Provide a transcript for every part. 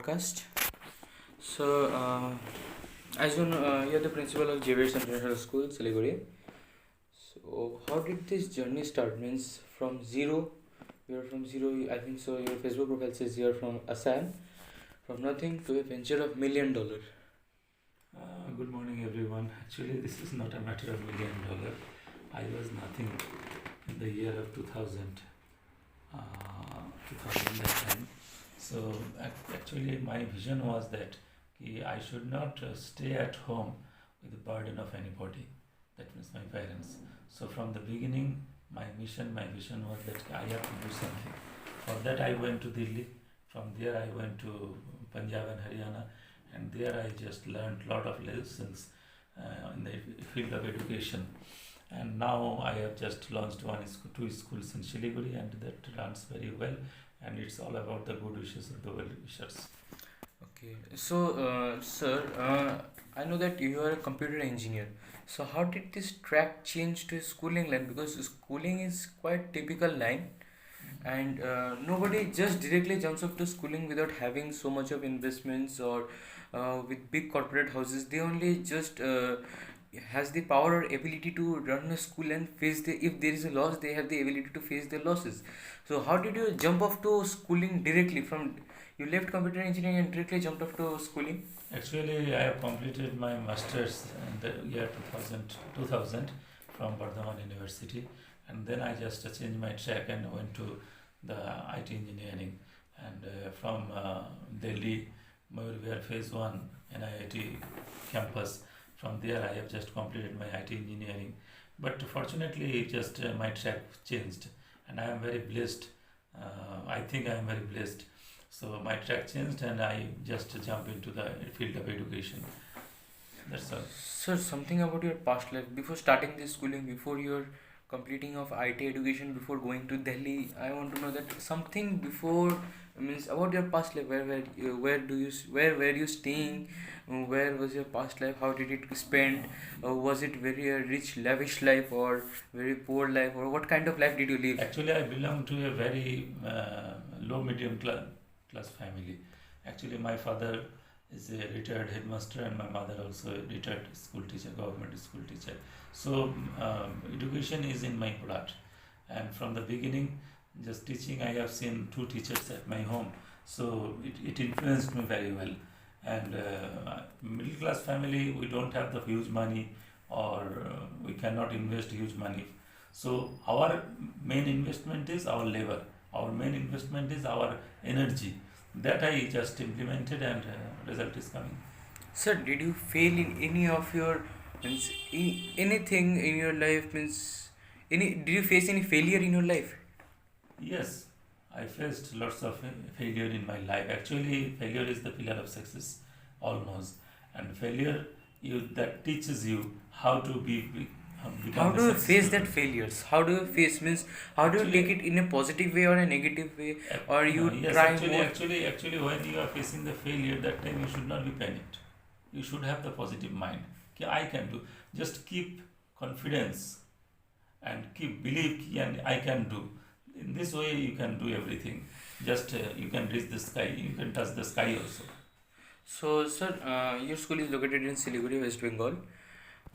podcast. So, as you know, you're the principal of JVS International School, Siliguri. So, how did this journey start? Means from zero, you're from zero. I think so. Your Facebook profile says you're from Assam, from nothing to a venture of $1 million. Good morning, everyone. Actually, this is not a matter of $1 million. I was nothing in the year of 2000, 2000 that time. So, actually, my vision was that I should not stay at home with the burden of anybody. That means my parents. So, from the beginning, my vision was that I have to do something. For that, I went to Delhi. From there, I went to Punjab and Haryana, and there I just learned a lot of lessons in the field of education. And now I have just launched two schools in Shiliguri, and that runs very well. And it's all about the good wishes of the well wishers. Okay. So, sir, I know that you are a computer engineer. So, how did this track change to a schooling line? Because schooling is quite typical line, and nobody just directly jumps up to schooling without having so much of investments or with big corporate houses. They only just has the power or ability to run a school and face the, if there is a loss, they have the ability to face the losses. So how did you jump off to schooling directly from, you left computer engineering and directly jumped off to schooling? Actually, I have completed my master's in the year 2000 from Bardhaman University, and then I just changed my track and went to the IT engineering. And from Delhi, Mayur Phase 1 NIIT campus. From there, I have just completed my IT engineering. But fortunately, just my track changed, and I am very blessed. I think I am very blessed. So my track changed, and I just jump into the field of education. That's all. Sir, something about your past life before starting this schooling, before your completing of IT education, before going to Delhi. I want to know that something before, means about your past life. Where do you where were you staying? Where was your past life? How did it spend? Was it very rich, lavish life or very poor life, or what kind of life did you live? Actually, I belong to a very low medium class family. Actually, my father is a retired headmaster, and my mother also a retired school teacher, government school teacher. So education is in my blood, and from the beginning, just teaching, I have seen two teachers at my home. So it influenced me very well. And middle class family, we don't have the huge money, or we cannot invest huge money. So our main investment is our labor. Our main investment is our energy. That I just implemented, and result is coming. Sir, did you fail in any of your, means anything in your life, means any, did you face any failure in your life? Yes, I faced lots of failure in my life. Actually, failure is the pillar of success, almost. And failure, that teaches you how to How become a do you face successful that failures? How do you face, means how do you take Actually, it in a positive way or a negative way, or you yes, try more? actually, when you are facing the failure, that time you should not be panicked. You should have the positive mind. Okay, I can do. Just keep confidence and keep belief, and I can do. In this way, you can do everything. Just you can reach the sky. You can touch the sky also. So, sir, your school is located in Siliguri, West Bengal,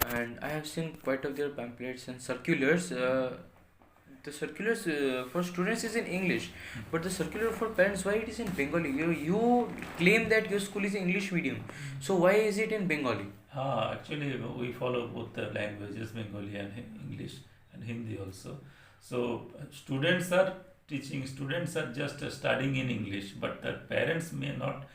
and I have seen quite of their pamphlets and circulars. The circulars for students is in English, but the circular for parents, why it is in Bengali? You claim that your school is English medium, so why is it in Bengali? Actually, we follow both the languages, Bengali and English, and Hindi also. So students are just studying in English, but the parents may not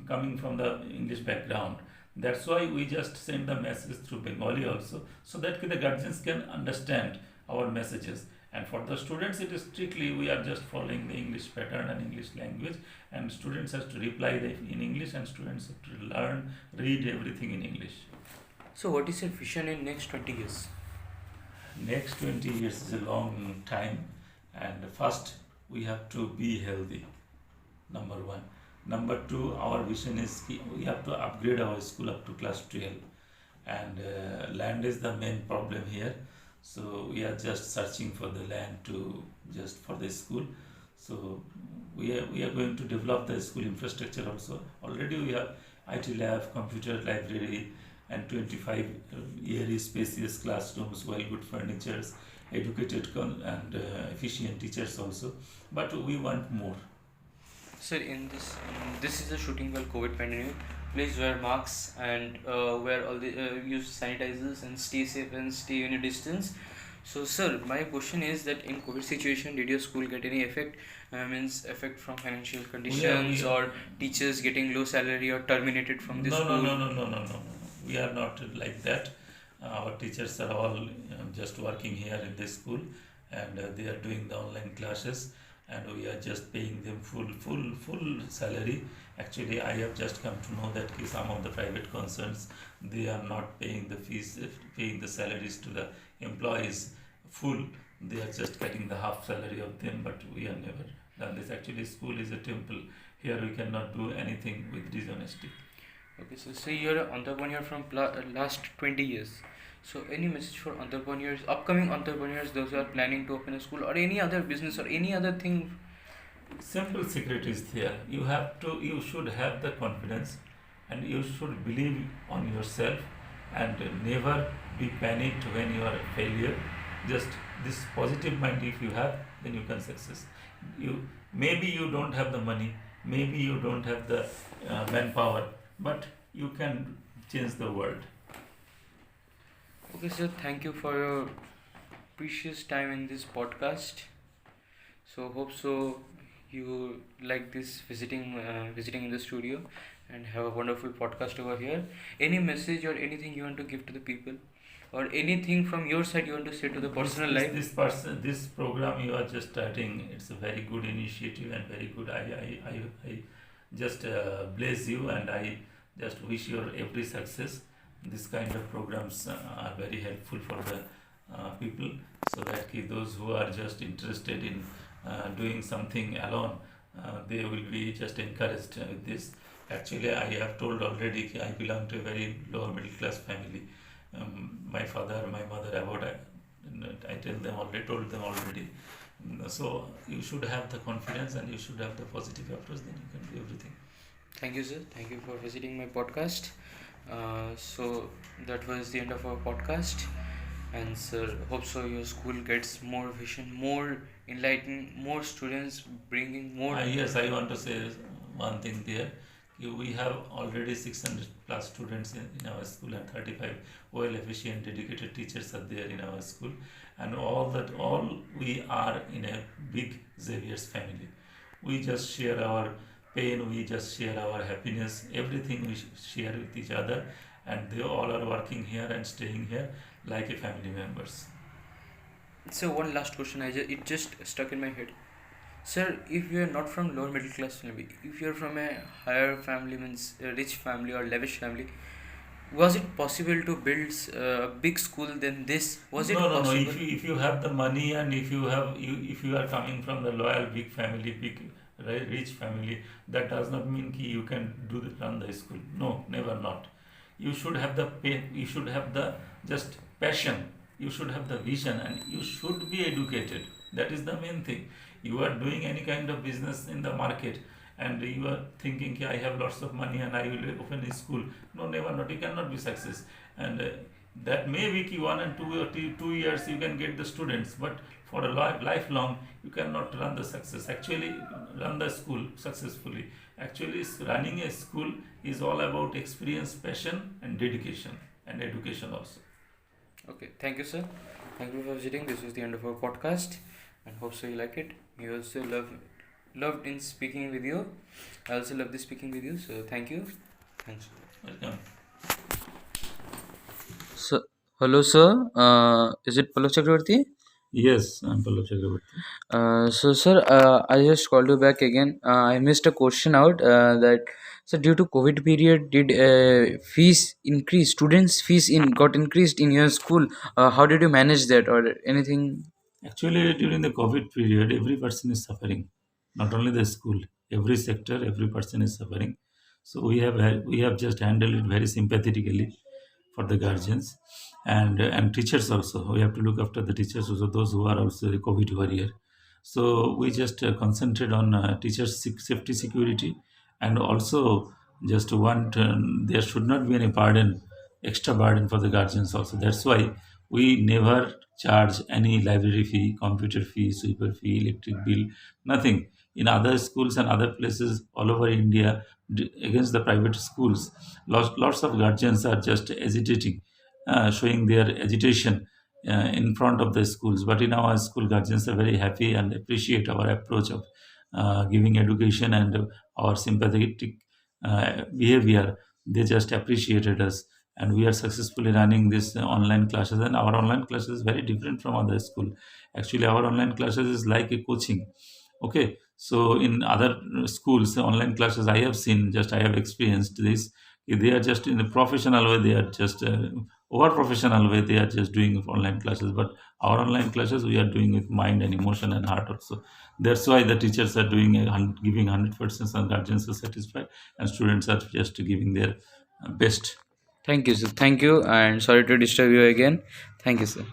coming from the English background. That's why we just send the message through Bengali also, so that the guardians can understand our messages. And for the students, it is strictly we are just following the English pattern and English language, and students have to reply in English, and students have to learn, read everything in English. So, what is your vision in next 20 years? Next 20 years is a long time, and first we have to be healthy. Number one. Number two, our vision is we have to upgrade our school up to class 12, and land is the main problem here. So we are just searching for the land to just for the school. So we are going to develop the school infrastructure also. Already we have IT lab, computer library, and 25 airy spacious classrooms, well good furnitures, educated and efficient teachers also. But we want more. Sir, this is a shooting while COVID pandemic. Please wear masks and wear all the use sanitizers and stay safe and stay in a distance. So, sir, my question is that in COVID situation, did your school get any effect? Means effect from financial conditions We are or teachers getting low salary or terminated from the no, no, school? no, no, no, no, no, no. We are not like that. Our teachers are all just working here in this school, and they are doing the online classes, and we are just paying them full salary. Actually, I have just come to know that some of the private concerns, they are not paying the fees, paying the salaries to the employees full. They are just getting the half salary of them, but we are never done this. Actually, school is a temple. Here we cannot do anything with dishonesty. Okay, so say you're an entrepreneur from last 20 years. So any message for entrepreneurs, upcoming entrepreneurs, those who are planning to open a school or any other business or any other thing? Simple secret is there. You should have the confidence, and you should believe on yourself, and never be panicked when you are a failure. Just this positive mind, if you have, then you can success. Maybe you don't have the money, maybe you don't have the manpower, but you can change the world. Okay, sir, thank you for your precious time in this podcast. So hope so you like this visiting in the studio and have a wonderful podcast over here. Any message or anything you want to give to the people, or anything from your side you want to say to the personal life? This program you are just starting, it's a very good initiative and very good. I just bless you, and I just wish your every success. This kind of programs are very helpful for the people, so that those who are just interested in doing something alone, they will be just encouraged with this. Actually, I have told already I belong to a very lower middle class family. My father, my mother, about I told them already. So you should have the confidence and you should have the positive approach. Then you can do everything. Thank you, sir. Thank you for visiting my podcast. So that was the end of our podcast. And sir, hope so your school gets more vision, more enlightened, more students bringing more. Yes, I want to say one thing there. We have already 600 plus students in our school, and 35 well efficient dedicated teachers are there in our school, and all we are in a big Xavier's family. We just share our pain, we just share our happiness, everything we share with each other, and they all are working here and staying here like a family members. So one last question, it just stuck in my head. Sir, if you are not from lower middle class family, if you are from a higher family, means a rich family or lavish family, was it possible to build a big school than this? Was it No. possible? If you have the money, and if you are coming from the loyal big family, big rich family, that does not mean you can run the school. No, never not. You should have the you should have the just passion. You should have the vision, and you should be educated. That is the main thing. You are doing any kind of business in the market, and you are thinking, I have lots of money and I will open a school. No, never not. You cannot be success. And that may be 1 and 2 years you can get the students, but for a lifelong you cannot run the success. Actually, run the school successfully. Actually, running a school is all about experience, passion, and dedication, and education also. Okay, thank you, sir. Thank you for visiting. This was the end of our podcast, and hope so you like it. We also loved in speaking with you. I also love this speaking with you. So thank you. Thanks. Welcome. So, hello, sir. Is it Pallab Chakravarti? Yes, I'm Pallav Chakraborty. So, sir, I just called you back again. I missed a question out that so due to COVID period, did fees increase? Students' fees got increased in your school. How did you manage that, or anything? Actually, during the COVID period, every person is suffering. Not only the school, every sector, every person is suffering. So we have just handled it very sympathetically for the guardians, and teachers also. We have to look after the teachers also, those who are also the COVID warrior. So we just concentrate on teachers' safety, security, and also just want there should not be any burden, extra burden for the guardians also. That's why we never charge any library fee, computer fee, sweeper fee, electric bill, nothing. In other schools and other places all over India, against the private schools, lots of guardians are just agitating, showing their agitation in front of the schools. But in our school, guardians are very happy and appreciate our approach of giving education and our sympathetic behavior. They just appreciated us, and we are successfully running this online classes. And our online classes is very different from other school. Actually, our online classes is like a coaching. Okay, so in other schools, online classes I have seen, just I have experienced this. They are just in a professional way. They are just over professional way. They are just doing online classes. But our online classes we are doing with mind and emotion and heart also. That's why the teachers are doing giving 100%, and guardians are satisfied, and students are just giving their best. Thank you, sir. Thank you, and sorry to disturb you again. Thank you, sir.